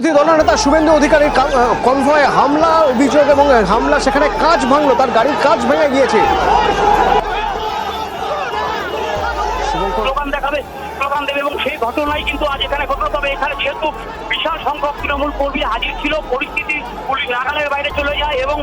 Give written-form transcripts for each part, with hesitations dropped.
দলনেতা শুভেন্দু অধিকারীর কনভয়ে হামলা অভিযোগ এবং হামলা, সেখানে কাঁচ ভাঙলো, তার গাড়ির কাঁচ ভেঙে গিয়েছে। স্লোগান দেবে এবং সেই ঘটনাই কিন্তু আজ এখানে ঘটলো। তবে এখানে যেহেতু বিশাল সংখ্যক তৃণমূল কর্মী হাজির ছিল, পরিস্থিতি নাগালের বাইরে চলে যায় এবং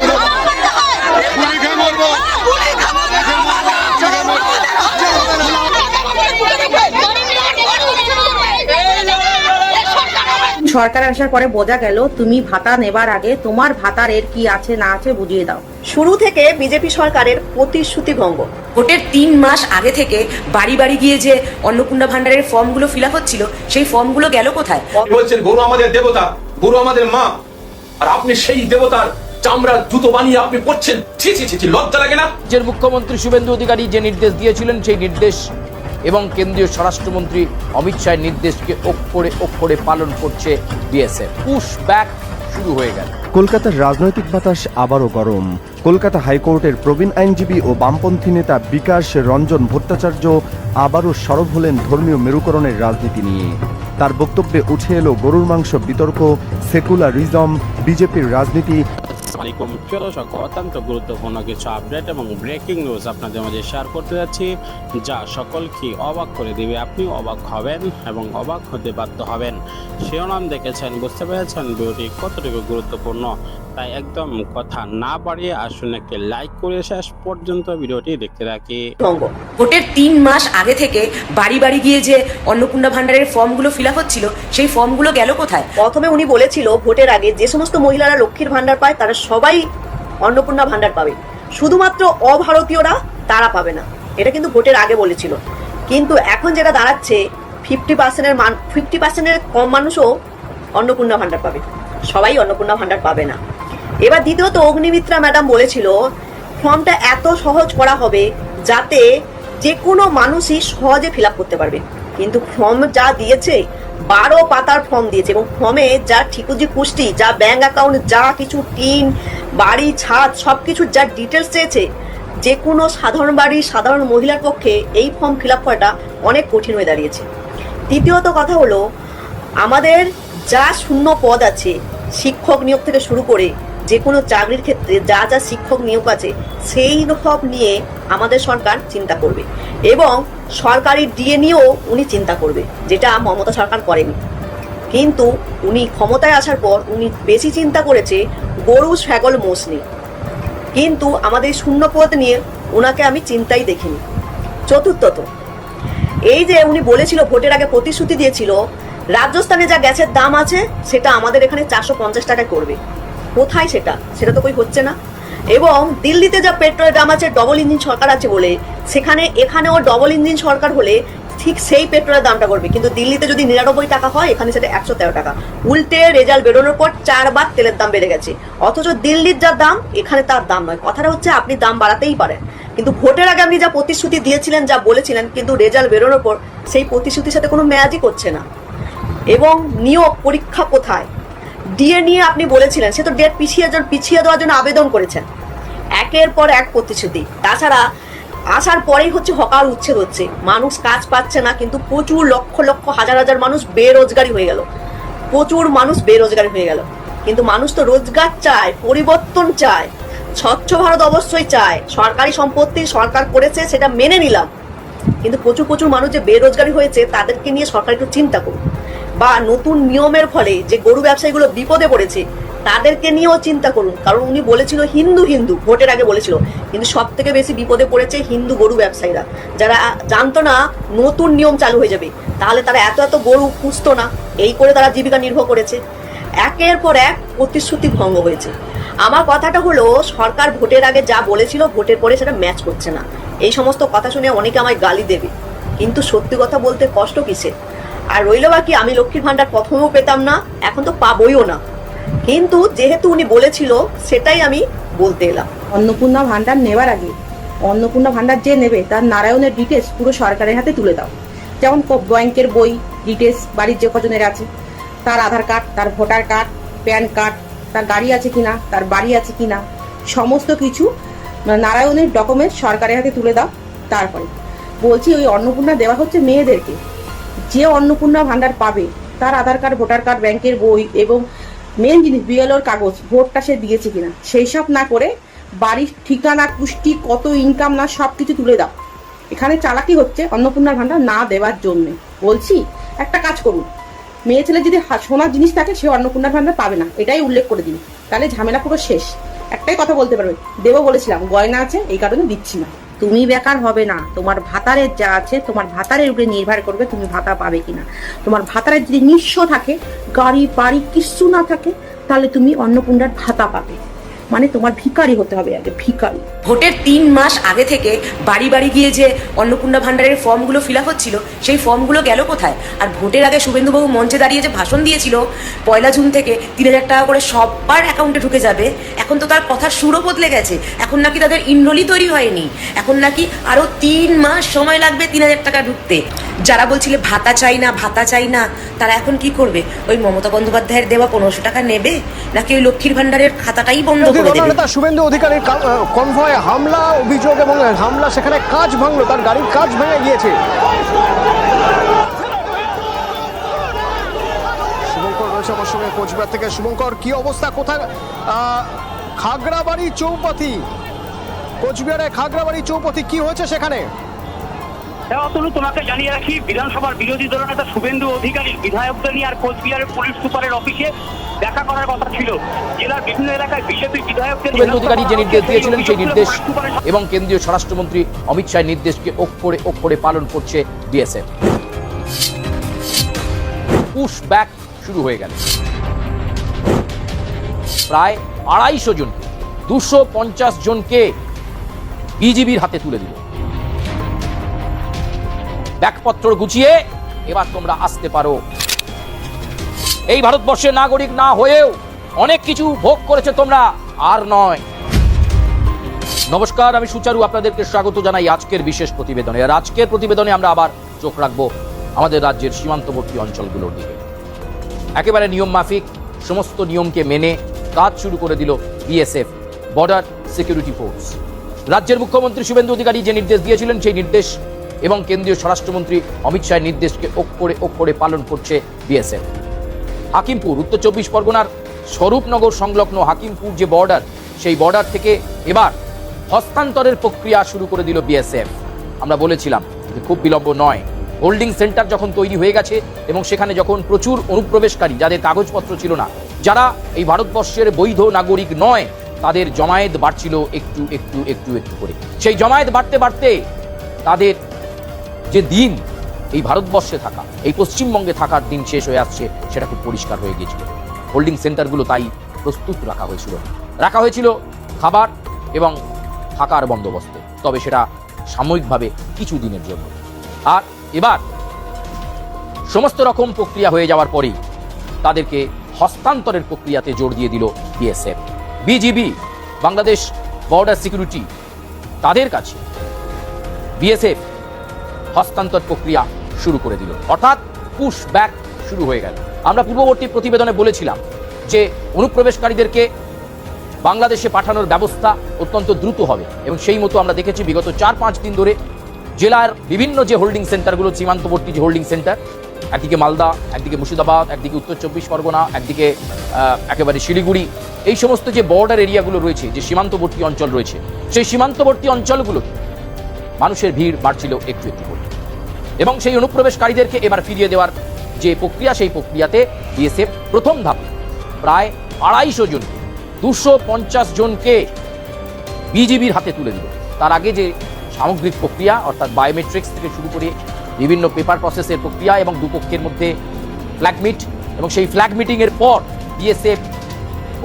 সরকার আসার পরে বোঝা গেল তুমি ভাতা নেবার আগে তোমার ভাতার এর কি আছে না আছে বুঝিয়ে দাও। শুরু থেকে বিজেপি সরকারের প্রতিশ্রুতি ভঙ্গ। ভোটের 3 মাস আগে থেকে বাড়ি বাড়ি গিয়ে যে অন্নপূর্ণা ভান্ডারের ফর্মগুলো ফিল আপ হচ্ছিল, সেই ফর্মগুলো গেল কোথায়? বলছেন গরু আমাদের দেবতা, গরু আমাদের মা, আর আপনি সেই দেবতার চামড়ার জুতো বানিয়ে আপনি পড়ছেন। ছি ছি ছি, লজ্জা লাগে না? রাজ্যের মুখ্যমন্ত্রী শুভেন্দু অধিকারী যে নির্দেশ দিয়েছিলেন, সেই নির্দেশ এবং কেন্দ্রীয় স্বরাষ্ট্রমন্ত্রী অমিত শাহের নির্দেশকে অক্ষরে অক্ষরে পালন করছে বিএসএফ। পুশ ব্যাক শুরু হয়ে গেল। কলকাতার রাজনৈতিক বাতাস আবারও গরম। কলকাতা হাইকোর্টের প্রবীণ আইনজীবী ও বামপন্থী নেতা বিকাশ রঞ্জন ভট্টাচার্য আবারও সরব হলেন ধর্মীয় মেরুকরণের রাজনীতি নিয়ে। তার বক্তব্যে উঠে এলো গরুর মাংস বিতর্ক, সেকুলারিজম, বিজেপির রাজনীতি। অত্যন্ত গুরুত্বপূর্ণ কিছু আপডেট এবং ব্রেকিং নিউজ আপনাদের মাঝে শেয়ার করতে যাচ্ছি, যা সকলকে অবাক করে দিবে। আপনি অবাক হবেন এবং অবাক হতে বাধ্য হবেন। শিরোনাম দেখেছেন, বুঝতে পেরেছেন ভিডিওটি কতটুকু গুরুত্বপূর্ণ। তাই একদম কথা না বাড়িয়ে আসুন একটি লাইক করে শেষ পর্যন্ত ভিডিওটি দেখতে থাকি। ভোটের 3 মাস আগে থেকে বাড়ি বাড়ি গিয়ে যে অন্নপূর্ণা ভান্ডারের ফর্মগুলো ফিল আপ হচ্ছিল, সেই ফর্মগুলো গেল কোথায়? প্রথমে উনি বলেছিল ভোটের আগে যে সমস্ত মহিলারা লক্ষ্মীর ভান্ডার পায় তারা সবাই অন্নপূর্ণা ভান্ডার পাবে, শুধুমাত্র অভারতীয়রা তারা পাবে না। এটা কিন্তু ভোটের আগে বলেছিল। কিন্তু এখন যেটা দাঁড়াচ্ছে 50%-এর কম মানুষও অন্নপূর্ণা ভান্ডার পাবে, সবাই অন্নপূর্ণা ভান্ডার পাবে না। এবার দ্বিতীয়ত অগ্নিমিত্রা ম্যাডাম বলেছিল ফর্মটা এত সহজ করা হবে যাতে যে কোনো মানুষই সহজে ফিল আপ করতে পারবে। কিন্তু ফর্ম যা দিয়েছে 12 পাতার ফর্ম দিয়েছে এবং ফর্মে যা ঠিকুজি পুষ্টি, যা ব্যাংক অ্যাকাউন্ট, যা কিছু টিন, বাড়ি, ছাদ, সবকিছু যা ডিটেলস চেয়েছে, যে কোনো সাধারণ বাড়ি, সাধারণ মহিলার পক্ষে এই ফর্ম ফিল আপ করাটা অনেক কঠিন হয়ে দাঁড়িয়েছে। তৃতীয়ত কথা হলো আমাদের যা শূন্য পদ আছে, শিক্ষক নিয়োগ থেকে শুরু করে যে কোনো চাকরির ক্ষেত্রে যা যা শিক্ষক নিয়োগ আছে, সেই সব নিয়ে আমাদের সরকার চিন্তা করবে এবং সরকারি ডিএ নিয়েও উনি চিন্তা করবে, যেটা মমতা সরকার করেনি। কিন্তু উনি ক্ষমতায় আসার পর উনি বেশি চিন্তা করেছে গরু, ছাগল, মোষ নিয়ে, কিন্তু আমাদের শূন্য পদ নিয়ে ওনাকে আমি চিন্তাই দেখিনি। চতুর্থত, এই যে উনি বলেছিল ভোটের আগে প্রতিশ্রুতি দিয়েছিল রাজস্থানে যা গ্যাসের দাম আছে সেটা আমাদের এখানে 450 টাকায় করবে, কোথায় সেটা? সেটা তো কই হচ্ছে না। এবং দিল্লিতে যা পেট্রোলের দাম আছে, ডবল ইঞ্জিন সরকার আছে বলে এখানেও ডবল ইঞ্জিন সরকার হলে ঠিক সেই পেট্রোলের দামটা করবে, কিন্তু দিল্লিতে যদি 99 টাকা হয় এখানে সেটা 113 টাকা। উল্টে রেজাল্ট বেরোনোর পর 4 বার তেলের দাম বেড়ে গেছে, অথচ দিল্লির যা দাম এখানে তার দাম নয়। কথাটা হচ্ছে আপনি দাম বাড়াতেই পারেন, কিন্তু ভোটের আগে আপনি যা প্রতিশ্রুতি দিয়েছিলেন, যা বলেছিলেন, কিন্তু রেজাল্ট বেরোনোর পর সেই প্রতিশ্রুতির সাথে কোনো ম্যাচই করছে না। এবং নিয়োগ পরীক্ষা কোথায়? ডিএ নিয়ে আপনি বলেছিলেন, সে তো ডেট পিছিয়ে দেওয়ার জন্য আবেদন করেছেন। একের পর এক প্রতিশ্রুতি। তাছাড়া আসার পরেই হচ্ছে হকার উচ্ছেদ হচ্ছে, মানুষ কাজ পাচ্ছে না, কিন্তু প্রচুর লক্ষ লক্ষ হাজার হাজার মানুষ বেরোজগারি হয়ে গেল, প্রচুর মানুষ বেরোজগারি হয়ে গেল। কিন্তু মানুষ তো রোজগার চায়, পরিবর্তন চায়, স্বচ্ছ ভারত অবশ্যই চায়। সরকারি সম্পত্তি সরকার করেছে সেটা মেনে নিলাম, কিন্তু প্রচুর প্রচুর মানুষ যে বেরোজগারি হয়েছে তাদেরকে নিয়ে সরকার একটু চিন্তা করুন। বা নতুন নিয়মের ফলে যে গরু ব্যবসায়ীগুলো বিপদে পড়েছে তাদেরকে নিয়েও চিন্তা করুন। কারণ উনি বলেছিল হিন্দু ভোটের আগে বলেছিল, কিন্তু সব থেকে বেশি বিপদে পড়েছে হিন্দু গরু ব্যবসায়ীরা, যারা জানতো না নতুন নিয়ম চালু হয়ে যাবে, তাহলে তারা এত এত গরু পুষতো না, এই করে তারা জীবিকা নির্ভর করেছে। একের পর এক প্রতিশ্রুতি ভঙ্গ হয়েছে। আমার কথাটা হলো সরকার ভোটের আগে যা বলেছিল ভোটের পরে সেটা ম্যাচ করছে না। এই সমস্ত কথা শুনে অনেকে আমায় গালি দেবে, কিন্তু সত্যি কথা বলতে কষ্ট কিসে? আর রইল বাকি আমি লক্ষ্মীর ভান্ডার প্রথমেও পেতাম না, এখন তো পাবইও না, কিন্তু যেহেতু উনি বলেছিল সেটাই আমি বলতে এলাম। অন্নপূর্ণা ভান্ডার নেবার আগে অন্নপূর্ণা ভান্ডার যে নেবে তার নারায়ণের ডিটেলস পুরো সরকারের হাতে তুলে দাও। যেমন ব্যাংকের বই ডিটেলস, বাড়ির যে কজনের আছে, তার আধার কার্ড, তার ভোটার কার্ড, প্যান কার্ড, তার গাড়ি আছে কিনা, তার বাড়ি আছে কিনা, সমস্ত কিছু নারায়ণের ডকুমেন্ট সরকারের হাতে তুলে দাও। তারপরে বলছি ওই অন্নপূর্ণা দেওয়া হচ্ছে মেয়েদেরকে, যে অন্নপূর্ণা ভান্ডার পাবে তার আধার কার্ড, ভোটার কার্ড, ব্যাংকের বই এবং মেন জিনিস বিএলওর কাগজ, ভোটটা সে দিয়েছে কিনা সেই সব না করে বাড়ির ঠিকানা, পুষ্টি, কত ইনকাম না সব কিছু তুলে দাও। এখানে চালাকি হচ্ছে অন্নপূর্ণার ভান্ডার না দেওয়ার জন্য। বলছি একটা কাজ করুন, মেয়ে ছেলে যদি সোনার জিনিস থাকে সে অন্নপূর্ণার ভান্ডার পাবে না, এটাই উল্লেখ করে দিন, তাহলে ঝামেলা পুরো শেষ। একটাই কথা বলতে পারবে, দেবো বলেছিলাম, গয়না আছে এই কারণে দিচ্ছি না। তুমি বেকার হবে না, তোমার ভাতারের যা আছে তোমার ভাতারের উপরে নির্ভর করবে তুমি ভাতা পাবে কিনা। তোমার ভাতারের যদি নিঃস্ব থাকে, গাড়ি বাড়ি কিচ্ছু না থাকে, তাহলে তুমি অন্নপূর্ণার ভাতা পাবে। মানে তোমার ভিখারি হতে হবে, আগে ভিখারি। ভোটের 3 মাস আগে থেকে বাড়ি বাড়ি গিয়ে যে অন্নপূর্ণা ভান্ডারের ফর্মগুলো ফিল আপ হচ্ছিল, সেই ফর্মগুলো গেল কোথায়? আর ভোটের আগে শুভেন্দুবাবু মঞ্চে দাঁড়িয়ে যে ভাষণ দিয়েছিল 1 জুন থেকে 3000 টাকা করে সবার অ্যাকাউন্টে ঢুকে যাবে, এখন তো তার কথার সুরও বদলে গেছে। এখন নাকি তাদের ইনরোলই তৈরি হয়নি, এখন নাকি আরো 3 মাস সময় লাগবে 3000 টাকা ঢুকতে। যারা বলছিলে ভাতা চাই না, ভাতা চাই না, তারা এখন কি করবে? ওই মমতা বন্দ্যোপাধ্যায়ের দেওয়া 1500 টাকা নেবে, নাকি ওই লক্ষ্মীর ভান্ডারের খাতাটাই বন্ধ করে দেবে? নেতা শুভেন্দু অধিকারীর কনভয়ে হামলা অভিযোগ এবং হামলা, সেখানে কাজ ভাঙলো, তার গাড়ির কাজ ভেঙে গিয়েছে। শুভঙ্কর রয়েছে আমার সঙ্গে কোচবিহার থেকে। শুভঙ্কর, কি অবস্থা, কোথায়? খাগড়াবাড়ি চৌপথি, কোচবিহারে খাগড়াবাড়ি চৌপথি, কি হয়েছে সেখানে? অতনু, তোমাকে জানিয়ে রাখি, বিধানসভার বিরোধী দলনেতা শুভেন্দু অধিকারী বিধায়কদের নিয়ে আর কোচবিহারের পুলিশ সুপারের অফিসে দেখা করার কথা ছিল। জেলার বিভিন্ন এলাকায় বিজেপি বিধায়কদের শুভেন্দু অধিকারী যে নির্দেশ দিয়েছিলেন সেই নির্দেশ এবং কেন্দ্রীয় স্বরাষ্ট্রমন্ত্রী অমিত শাহের নির্দেশকে অক্ষরে পালন করছে বিএসএফ। পুশ ব্যাক শুরু হয়ে গেল। প্রায় 250 জনকে, 250 জনকে বিজিবির হাতে তুলে দিল। ব্যাগপত্র গুছিয়ে এবার তোমরা আসতে পারো। এই ভারতবর্ষের নাগরিক না হয়েও অনেক কিছু ভোগ করেছে তোমরা, আর নয়। নমস্কার, আমি সুচারু, আপনাদেরকে স্বাগত জানাই আজকের বিশেষ প্রতিবেদনে। আর আজকের প্রতিবেদনে আমরা আবার চোখ রাখবো আমাদের রাজ্যের সীমান্তবর্তী অঞ্চলগুলোর দিকে। একেবারে নিয়ম মাফিক সমস্ত নিয়মকে মেনে কাজ শুরু করে দিল বিএসএফ, বর্ডার সিকিউরিটি ফোর্স। রাজ্যের মুখ্যমন্ত্রী শুভেন্দু অধিকারী যে নির্দেশ দিয়েছিলেন সেই নির্দেশ এবং কেন্দ্রীয় স্বরাষ্ট্রমন্ত্রী অমিত শাহের নির্দেশকে অক্ষরে পালন করছে বিএসএফ। হাকিমপুর, উত্তর 24 পরগনার স্বরূপনগর সংলগ্ন হাকিমপুর যে বর্ডার, সেই বর্ডার থেকে এবার হস্তান্তরের প্রক্রিয়া শুরু করে দিল বিএসএফ। আমরা বলেছিলাম যে খুব বিলম্ব নয়। হোল্ডিং সেন্টার যখন তৈরি হয়ে গেছে এবং সেখানে যখন প্রচুর অনুপ্রবেশকারী, যাদের কাগজপত্র ছিল না, যারা এই ভারতবর্ষের বৈধ নাগরিক নয়, তাদের জমায়েত বাড়ছিল একটু একটু একটু একটু করে। সেই জমায়েত বাড়তে বাড়তে তাদের যে দিন এই ভারতবর্ষে থাকা, এই পশ্চিমবঙ্গে থাকার দিন শেষ হয়ে আসছে, সেটা খুব পরিষ্কার হয়ে গিয়েছিল। হোল্ডিং সেন্টারগুলো তাই প্রস্তুত রাখা হয়েছিল খাবার এবং থাকার বন্দোবস্তে, তবে সেটা সাময়িকভাবে কিছু দিনের জন্য। আর এবার সমস্ত রকম প্রক্রিয়া হয়ে যাওয়ার পরেই তাদেরকে হস্তান্তরের প্রক্রিয়াতে জোর দিয়ে দিল BSF. BGB, Bangladesh border security, তাদের কাছে বিএসএফ হস্তান্তর প্রক্রিয়া শুরু করে দিল, অর্থাৎ পুশ ব্যাক শুরু হয়ে গেল। আমরা পূর্ববর্তী প্রতিবেদনে বলেছিলাম যে অনুপ্রবেশকারীদেরকে বাংলাদেশে পাঠানোর ব্যবস্থা অত্যন্ত দ্রুত হবে এবং সেই মতো আমরা দেখেছি বিগত 4-5 দিন ধরে জেলার বিভিন্ন যে হোল্ডিং সেন্টারগুলো, সীমান্তবর্তী যে হোল্ডিং সেন্টার, একদিকে মালদা, একদিকে মুর্শিদাবাদ, একদিকে উত্তর 24 পরগনা, একদিকে একেবারে শিলিগুড়ি, এই সমস্ত যে বর্ডার এরিয়াগুলো রয়েছে, যে সীমান্তবর্তী অঞ্চল রয়েছে, সেই সীমান্তবর্তী অঞ্চলগুলো মানুষের ভিড় বাড়ছিল একটু একটু করে এবং সেই অনুপ্রবেশকারীদেরকে এবার ফিরিয়ে দেওয়ার যে প্রক্রিয়া, সেই প্রক্রিয়াতে বিএসএফ প্রথম ধাপ প্রায় 250 জনকে, 250 জনকে বিজিবির হাতে তুলে দিল। তার আগে যে সামগ্রিক প্রক্রিয়া, অর্থাৎ বায়োমেট্রিক্স থেকে শুরু করে বিভিন্ন পেপার প্রসেসের প্রক্রিয়া এবং দুপক্ষের মধ্যে ফ্ল্যাগ মিট, এবং সেই ফ্ল্যাগ মিটিংয়ের পর বিএসএফ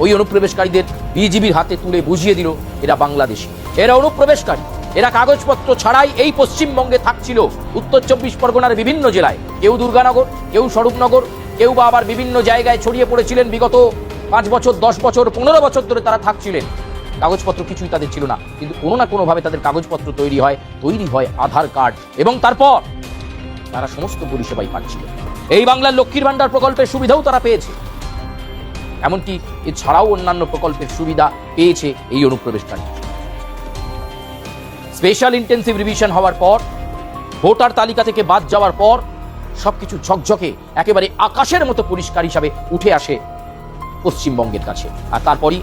ওই অনুপ্রবেশকারীদের বিজিবির হাতে তুলে বুঝিয়ে দিল এরা বাংলাদেশি, এরা অনুপ্রবেশকারী, এরা কাগজপত্র ছাড়াই এই পশ্চিমবঙ্গে থাকছিল উত্তর 24 পরগনার বিভিন্ন জেলায়। কেউ দুর্গানগর, কেউ স্বরূপনগর, কেউ বা আবার বিভিন্ন জায়গায় ছড়িয়ে পড়েছিলেন। বিগত 5 বছর, 10 বছর, 15 বছর ধরে তারা থাকছিলেন। কাগজপত্র কিছুই তাদের ছিল না, কিন্তু কোনো না কোনোভাবে তাদের কাগজপত্র তৈরি হয় আধার কার্ড, এবং তারপর তারা সমস্ত পরিষেবাই পাচ্ছিল। এই বাংলার লক্ষ্মীর ভান্ডার প্রকল্পের সুবিধাও তারা পেয়েছে, এমনকি এছাড়াও অন্যান্য প্রকল্পের সুবিধা পেয়েছে এই অনুপ্রবেশকারী। স্পেশাল ইন্টেন্সিভ রিভিশন হওয়ার পর, ভোটার তালিকা থেকে বাদ যাওয়ার পর সবকিছু ঝকঝকে একেবারে আকাশের মতো পরিষ্কার হিসাবে উঠে আসে পশ্চিমবঙ্গের কাছে। আর তারপরই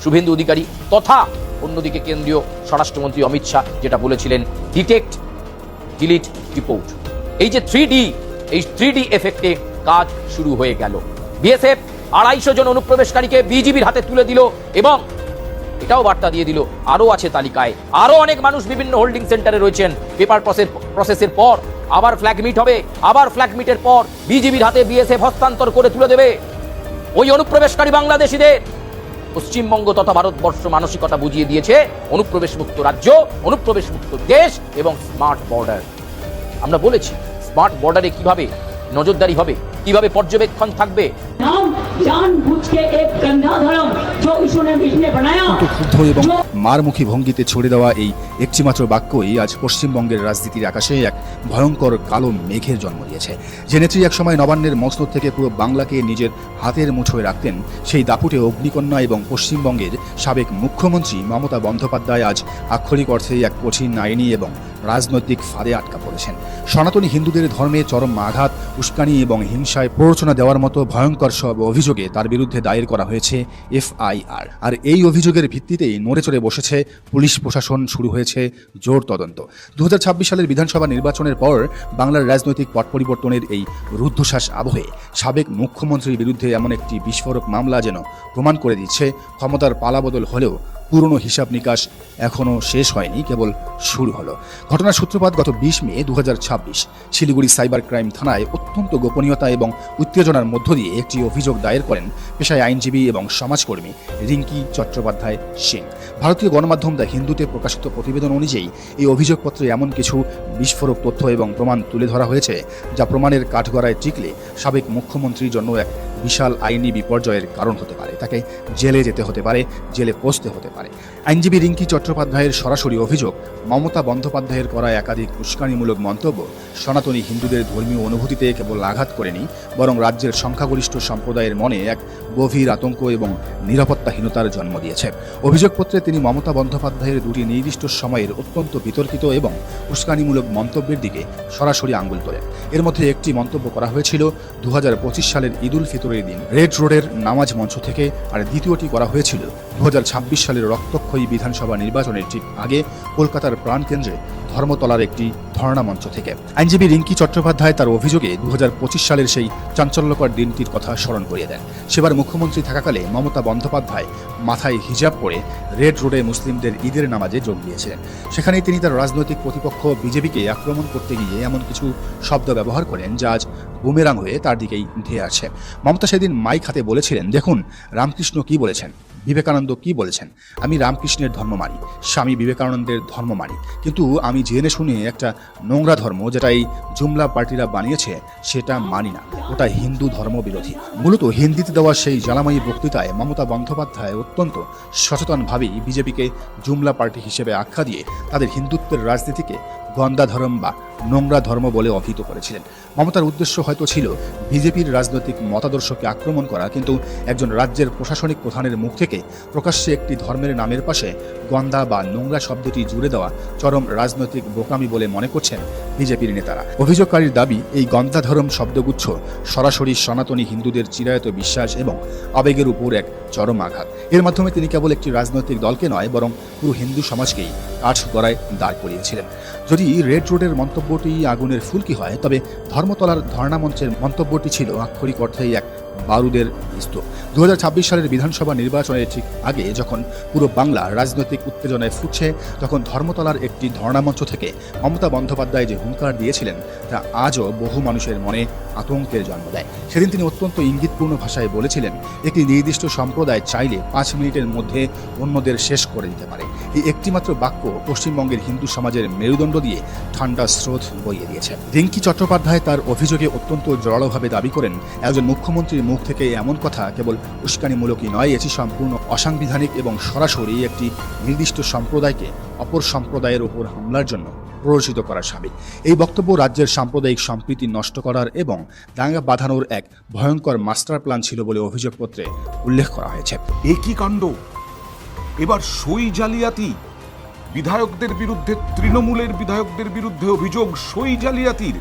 শুভেন্দু অধিকারী তথা অন্যদিকে কেন্দ্রীয় স্বরাষ্ট্রমন্ত্রী অমিত শাহ যেটা বলেছিলেন, ডিটেক্ট, ডিলিট, রিপোর্ট। এই যে 3D, এই 3D এফেক্টে কাজ শুরু হয়ে গেল। বিএসএফ 250 জন অনুপ্রবেশকারীকে বিজিবির হাতে তুলে দিল এবং এটাও বার্তা দিয়ে দিল আরো আছে তালিকায়, আরো অনেক মানুষ বিভিন্ন হোল্ডিং সেন্টারে রয়েছেন। পেপার প্রসেসের পর আবার ফ্ল্যাগ মিট হবে, আবার ফ্ল্যাগ মিটের পর বিজিবির হাতে বিএসএফ হস্তান্তর করে তুলে দেবে ওই অনুপ্রবেশকারী বাংলাদেশিদের। পশ্চিমবঙ্গ তথা ভারতবর্ষ মানসিকতা বুঝিয়ে দিয়েছে অনুপ্রবেশ মুক্ত রাজ্য, অনুপ্রবেশ মুক্ত দেশ এবং স্মার্ট বর্ডার। আমরা বলেছি স্মার্ট বর্ডারে কিভাবে নজরদারি হবে, কিভাবে পর্যবেক্ষণ থাকবে। ক্ষুব্ধ এবং মারমুখী ভঙ্গিতে ছড়ে দেওয়া এই একটিমাত্র বাক্যই আজ পশ্চিমবঙ্গের রাজনীতির আকাশে এক ভয়ঙ্কর কালো মেঘের জন্ম দিয়েছে। যে নেত্রী একসময় নবান্নের মসনদ থেকে পুরো বাংলাকে নিজের হাতের মুঠোয় রাখতেন, সেই দাপুটে অগ্নিকন্যা এবং পশ্চিমবঙ্গের সাবেক মুখ্যমন্ত্রী মমতা বন্দ্যোপাধ্যায় আজ আক্ষরিক অর্থেই এক কঠিন আইনি এবং রাজনৈতিক ফাঁদে আটকা পড়েছেন। সনাতনী হিন্দুদের ধর্মে চরম আঘাত, উস্কানি এবং হিংসায় প্ররোচনা দেওয়ার মতো ভয়ঙ্কর সব অভিযোগে তার বিরুদ্ধে দায়ের করা হয়েছে FIR। আর এই অভিযোগের ভিত্তিতেই নড়ে চড়ে বসেছে পুলিশ প্রশাসন, শুরু হয়েছে জোর তদন্ত। 2026 সালের বিধানসভা নির্বাচনের পর বাংলার রাজনৈতিক পট পরিবর্তনের এই রুদ্ধশ্বাস আবহে সাবেক মুখ্যমন্ত্রীর বিরুদ্ধে এমন একটি বিস্ফোরক মামলা যেন প্রমাণ করে দিচ্ছে ক্ষমতার পালাবদল হলেও পুরনো হিসাব নিকাশ এখনও শেষ হয়নি, কেবল শুরু হলো। ঘটনার সূত্রপাত গত 20 মে 2026 শিলিগুড়ি সাইবার ক্রাইম থানায় অত্যন্ত গোপনীয়তা এবং উত্তেজনার মধ্য দিয়ে একটি অভিযোগ দায়ের করেন পেশায় আইনজীবী এবং সমাজকর্মী রিঙ্কি চট্টোপাধ্যায় সিং। ভারতীয় গণমাধ্যম দ্য হিন্দুতে প্রকাশিত প্রতিবেদন অনুযায়ী এই অভিযোগপত্রে এমন কিছু বিস্ফোরক তথ্য এবং প্রমাণ তুলে ধরা হয়েছে যা প্রমাণের কাঠগড়ায় টিকলে সাবেক মুখ্যমন্ত্রীর জন্য এক বিশাল আইনি বিপর্যয়ের কারণ হতে পারে। তাকে জেলে যেতে হতে পারে, জেলে পৌঁছতে হতে পারে। আইনজীবী রিঙ্কি চট্টোপাধ্যায়ের সরাসরি অভিযোগ, মমতা বন্দ্যোপাধ্যায়ের করা একাধিক উস্কানিমূলক মন্তব্য সনাতনী হিন্দুদের ধর্মীয় অনুভূতিতে কেবল আঘাত করেনি, বরং রাজ্যের সংখ্যাগরিষ্ঠ সম্প্রদায়ের মনে এক গভীর আতঙ্ক এবং নিরাপত্তাহীনতার জন্ম দিয়েছে। অভিযোগপত্রে তিনি মমতা বন্দ্যোপাধ্যায়ের দুটি নির্দিষ্ট সময়ের অত্যন্ত বিতর্কিত এবং উস্কানিমূলক মন্তব্যের দিকে সরাসরি আঙ্গুল তোলেন। এর মধ্যে একটি মন্তব্য করা হয়েছিল 2025 সালের ঈদুল ফিতরের দিন রেড রোডের নামাজ মঞ্চ থেকে, আর দ্বিতীয়টি করা হয়েছিল 2026 সালের রক্তক্ষয়ী বিধানসভা নির্বাচনের ঠিক আগে কলকাতার প্রাণকেন্দ্রে ধর্মতলার একটি ধর্ণা মঞ্চ থেকে। আইনজীবী রিঙ্কি চট্টোপাধ্যায় তার অভিযোগে 2025 সালের সেই চাঞ্চল্যকর দিনটির কথা স্মরণ করিয়ে দেন। সেবার মুখ্যমন্ত্রী থাকাকালে মমতা বন্দ্যোপাধ্যায় মাথায় হিজাব পরে রেড রোডে মুসলিমদের ঈদের নামাজে যোগ দিয়েছিলেন। সেখানেই তিনি তার রাজনৈতিক প্রতিপক্ষ বিজেপিকে আক্রমণ করতে গিয়ে এমন কিছু শব্দ ব্যবহার করেন যা আজ বুমেরাং হয়ে তার দিকেই ধেয়ে আসে। মমতা সেদিন মাইক হাতে বলেছিলেন, দেখুন রামকৃষ্ণ কি বলেছেন, বিবেকানন্দ কি বলেছেন। আমি রামকৃষ্ণের ধর্ম মানি, স্বামী বিবেকানন্দের ধর্ম মানি, কিন্তু আমি জেনে শুনে একটা নোংরা ধর্ম যেটা এই জুমলা পার্টিরা বানিয়েছে সেটা মানি না, ওটা হিন্দু ধর্ম বিরোধী। মূলত হিন্দিতে দেওয়া সেই জ্বালাময়ী বক্তৃতায় মমতা বন্দ্যোপাধ্যায় অত্যন্ত সচেতনভাবেই বিজেপিকে জুমলা পার্টি হিসেবে আখ্যা দিয়ে তাদের হিন্দুত্বের রাজনীতিকে গন্দা ধর্ম বা নোংরা ধর্ম বলে অভিহিত করেছিলেন। মমতার উদ্দেশ্য হয়তো ছিল বিজেপির রাজনৈতিক মতাদর্শকে আক্রমণ করা, কিন্তু একজন রাজ্যের প্রশাসনিক প্রধানের মুখ থেকে প্রকাশ্যে একটি ধর্মের নামের পাশে গন্দা বা নোংরা শব্দটি জুড়ে দেওয়া চরম রাজনৈতিক বোকামি বলে মনে করছেন বিজেপির নেতারা। অভিযোগকারীর দাবি, এই গন্দা ধর্ম শব্দগুচ্ছ সরাসরি সনাতনী হিন্দুদের চিরায়ত বিশ্বাস এবং আবেগের উপর এক চরম আঘাত। এর মাধ্যমে তিনি কেবল একটি রাজনৈতিক দলকে নয়, বরং পুরো হিন্দু সমাজকেই কাঠগড়ায় দাঁড় করিয়েছিলেন। যদি রেড রোডের মন্তব্যটি আগুনের ফুলকি হয়, তবে ধর্মতলার ধর্ণা মঞ্চের মন্তব্যটি ছিল আক্ষরিক অর্থেই এক বারুদের স্তূপ। 2026 সালের বিধানসভা নির্বাচনের ঠিক আগে যখন পুরো বাংলা রাজনৈতিক উত্তেজনায় ফুটছে, তখন ধর্মতলার একটি ধর্ণা মঞ্চ থেকে মমতা বন্দ্যোপাধ্যায় যে হুঙ্কার দিয়েছিলেন তা আজও বহু মানুষের মনে আতঙ্কের জন্ম দেয়। সেদিন তিনি অত্যন্ত ইঙ্গিতপূর্ণ ভাষায় বলেছিলেন, একটি নির্দিষ্ট সম্প্রদায় চাইলে 5 মিনিটের মধ্যে অন্যদের শেষ করে দিতে পারে। এই একটিমাত্র বাক্য পশ্চিমবঙ্গের হিন্দু সমাজের মেরুদণ্ড দিয়ে ঠান্ডা স্রোত বইয়ে দিয়েছে। রিঙ্কি চট্টোপাধ্যায় তার অভিযোগে অত্যন্ত জোরালোভাবে দাবি করেন, একজন মুখ্যমন্ত্রীর মুখ থেকে এমন কথা কেবল উস্কানিমূলকই নয়, এটি সম্পূর্ণ অসাংবিধানিক এবং সরাসরি একটি নির্দিষ্ট সম্প্রদায়কে অপর সম্প্রদায়ের উপর হামলার জন্য প্ররোচিত করার সামিল। এই বক্তব্য রাজ্যের সাম্প্রদায়িক সম্প্রীতি নষ্ট করার এবং দাঙ্গা বাঁধানোর এক ভয়ঙ্কর মাস্টার প্ল্যান ছিল বলে অভিযোগপত্রে উল্লেখ করা হয়েছে। একই কাণ্ড এবার সই জালিয়াতি, বিধায়কদের বিরুদ্ধে, তৃণমূলের বিধায়কদের বিরুদ্ধে অভিযোগ সই জালিয়াতির।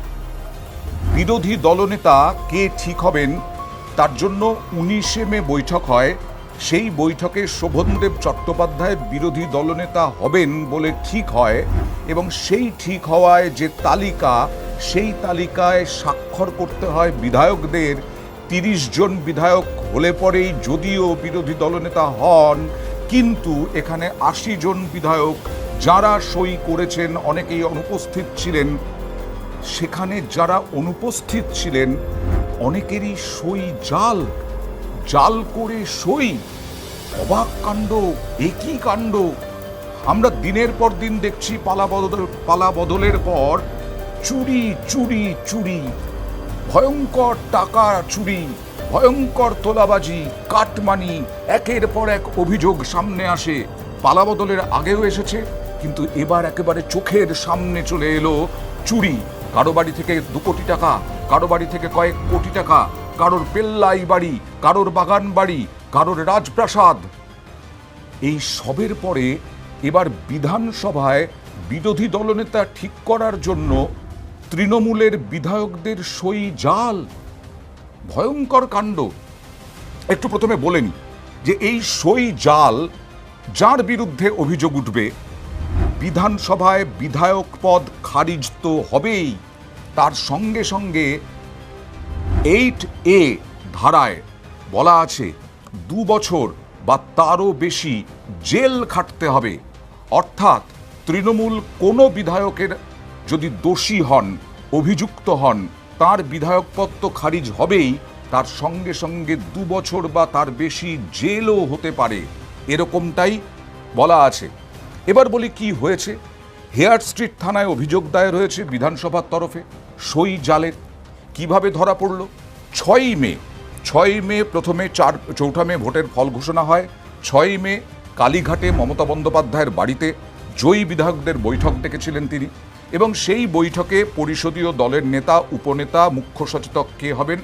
বিরোধী দলনেতা কে ঠিক হবেন তার জন্য 19শে মে বৈঠক হয়। সেই বৈঠকে শোভনদেব চট্টোপাধ্যায় বিরোধী দলনেতা হবেন বলে ঠিক হয় এবং সেই ঠিক হওয়ায় যে তালিকা, সেই তালিকায় স্বাক্ষর করতে হয় বিধায়কদের। 30 জন বিধায়ক হলে পরেই যদিও বিরোধী দলনেতা হন, কিন্তু এখানে 80 জন বিধায়ক যারা সই করেছেন, অনেকেই অনুপস্থিত ছিলেন। সেখানে যারা অনুপস্থিত ছিলেন অনেকেরই সই জাল, জাল করে সই। অবাক কাণ্ড, একই কাণ্ড। আমরা দিনের পর দিন দেখছি পালা বদলের পর চুরি চুরি চুরি, ভয়ঙ্কর টাকা চুরি, ভয়ঙ্কর তোলাবাজি, কাটমানি, একের পর এক অভিযোগ সামনে আসে। পালা বদলের আগেও এসেছে, কিন্তু এবার একেবারে চোখের সামনে চলে এলো চুরি। কারো বাড়ি থেকে 2 কোটি টাকা, কারো বাড়ি থেকে কয়েক কোটি টাকা, কারোর পেল্লাই বাড়ি, কারোর বাগান বাড়ি, কারোর রাজপ্রাসাদ। এই সবের পরে এবার বিধানসভায় বিরোধী দলনেতা ঠিক করার জন্য তৃণমূলের বিধায়কদের সই জাল। ভয়ঙ্কর কাণ্ড। একটু প্রথমে বলে নিই যে এই সই জাল যার বিরুদ্ধে অভিযোগ উঠবে, বিধানসভায় বিধায়ক পদ খারিজ তো হবেই, তার সঙ্গে সঙ্গে 8A ধারায় বলা আছে 2 বছর বা তারও বেশি জেল খাটতে হবে। অর্থাৎ তৃণমূল কোনো বিধায়কের যদি দোষী হন, অভিযুক্ত হন, তার বিধায়ক পদ তো খারিজ হবেই, তার সঙ্গে সঙ্গে 2 বছর বা তার বেশি জেলও হতে পারে, এরকমটাই বলা আছে। এবার বলি কি হয়েছে। হেয়ার স্ট্রিট থানায় অভিযোগ দায়ের হয়েছে বিধানসভার তরফে সই জালের। কিভাবে ধরা পড়ল? 6ই মে প্রথমে 4 মে ভোটের ফল ঘোষণা হয়। 6ই মে কালীঘাটে মমতা বন্দ্যোপাধ্যায়ের বাড়িতে জয়ী বিধায়কদের বৈঠক ডেকেছিলেন তিনি, এবং সেই বৈঠকে পরিষদীয় দলের নেতা, উপনেতা, মুখ্য সচেতক কে হবেন।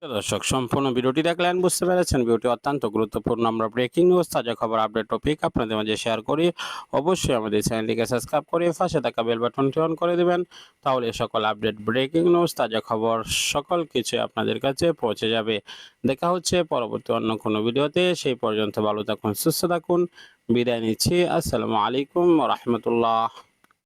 দর্শক, সম্পূর্ণ ভিডিওটি দেখলেন, বুঝতে পেরেছেন ভিডিওটি অত্যন্ত গুরুত্বপূর্ণ। আমরা ব্রেকিং নিউজ, তাজা খবর, আপডেট টপিক আপনাদের মাঝে শেয়ার করি। অবশ্যই আমাদের চ্যানেলটিকে সাবস্ক্রাইব করে পাশে থাকা বেল বাটনটি অন করে দেবেন, তাহলে সকল আপডেট, ব্রেকিং নিউজ, তাজা খবর সকল কিছু আপনাদের কাছে পৌঁছে যাবে। দেখা হচ্ছে পরবর্তী অন্য কোনো ভিডিওতে। সেই পর্যন্ত ভালো থাকুন, সুস্থ থাকুন, বিদায় নিচ্ছি। আসসালামু আলাইকুম ওয়া রাহমাতুল্লাহ।